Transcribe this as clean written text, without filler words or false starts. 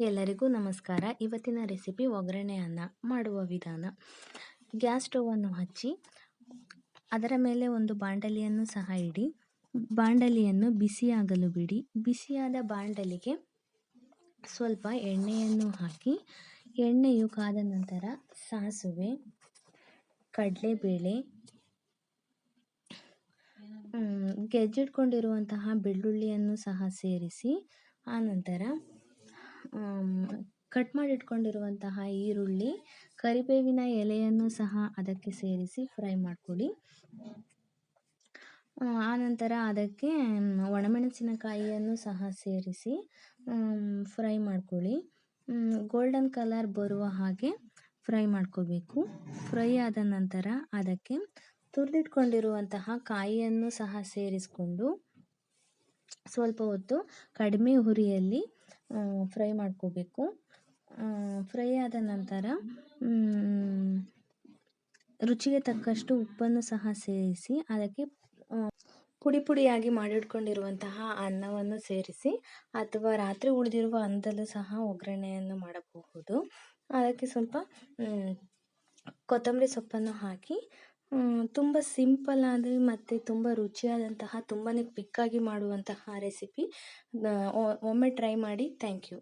ಎಲ್ಲರಿಗೂ ನಮಸ್ಕಾರ. ಇವತ್ತಿನ ರೆಸಿಪಿ ಒಗ್ಗರಣೆ ಅನ್ನ ಮಾಡುವ ವಿಧಾನ. ಗ್ಯಾಸ್ ಸ್ಟವನ್ನು ಹಚ್ಚಿ ಅದರ ಮೇಲೆ ಒಂದು ಬಾಂಡಲಿಯನ್ನು ಸಹ ಇಡಿ. ಬಾಂಡಲಿಯನ್ನು ಬಿಸಿಯಾಗಲು ಬಿಡಿ. ಬಿಸಿಯಾದ ಬಾಂಡಲಿಗೆ ಸ್ವಲ್ಪ ಎಣ್ಣೆಯನ್ನು ಹಾಕಿ, ಎಣ್ಣೆಯು ಕಾದ ನಂತರ ಸಾಸಿವೆ, ಕಡಲೆಬೇಳೆ, ಗೆಜ್ಜಿಟ್ಕೊಂಡಿರುವಂತಹ ಬೆಳ್ಳುಳ್ಳಿಯನ್ನು ಸಹ ಸೇರಿಸಿ, ಆನಂತರ ಕಟ್ ಮಾಡಿಟ್ಕೊಂಡಿರುವಂತಹ ಈರುಳ್ಳಿ, ಕರಿಬೇವಿನ ಎಲೆಯನ್ನು ಸಹ ಅದಕ್ಕೆ ಸೇರಿಸಿ ಫ್ರೈ ಮಾಡ್ಕೊಳ್ಳಿ. ಆನಂತರ ಅದಕ್ಕೆ ಒಣಮೆಣಸಿನಕಾಯಿಯನ್ನು ಸಹ ಸೇರಿಸಿ ಫ್ರೈ ಮಾಡ್ಕೊಳ್ಳಿ. ಗೋಲ್ಡನ್ ಕಲರ್ ಬರುವ ಹಾಗೆ ಫ್ರೈ ಮಾಡ್ಕೋಬೇಕು. ಫ್ರೈ ಆದ ನಂತರ ಅದಕ್ಕೆ ತುರಿದಿಟ್ಕೊಂಡಿರುವಂತಹ ಕಾಯಿಯನ್ನು ಸಹ ಸೇರಿಸ್ಕೊಂಡು ಸ್ವಲ್ಪ ಹೊತ್ತು ಕಡಿಮೆ ಉರಿಯಲ್ಲಿ ಫ್ರೈ ಮಾಡ್ಕೋಬೇಕು. ಫ್ರೈ ಆದ ನಂತರ ರುಚಿಗೆ ತಕ್ಕಷ್ಟು ಉಪ್ಪನ್ನು ಸಹ ಸೇರಿಸಿ ಅದಕ್ಕೆ ಪುಡಿಯಾಗಿ ಮಾಡಿಟ್ಕೊಂಡಿರುವಂತಹ ಅನ್ನವನ್ನು ಸೇರಿಸಿ, ಅಥವಾ ರಾತ್ರಿ ಉಳಿದಿರುವ ಅನ್ನದಲ್ಲೂ ಸಹ ಒಗ್ಗರಣೆಯನ್ನು ಮಾಡಬಹುದು. ಅದಕ್ಕೆ ಸ್ವಲ್ಪ ಕೊತ್ತಂಬರಿ ಸೊಪ್ಪನ್ನು ಹಾಕಿ, ತುಂಬ ಸಿಂಪಲ್ ಆದರೆ ಮತ್ತು ತುಂಬ ರುಚಿಯಾದಂತಹ, ತುಂಬಾ ಕ್ವಿಕ್ಕಾಗಿ ಮಾಡುವಂತಹ ರೆಸಿಪಿ. ಒಮ್ಮೆ ಟ್ರೈ ಮಾಡಿ. Thank you.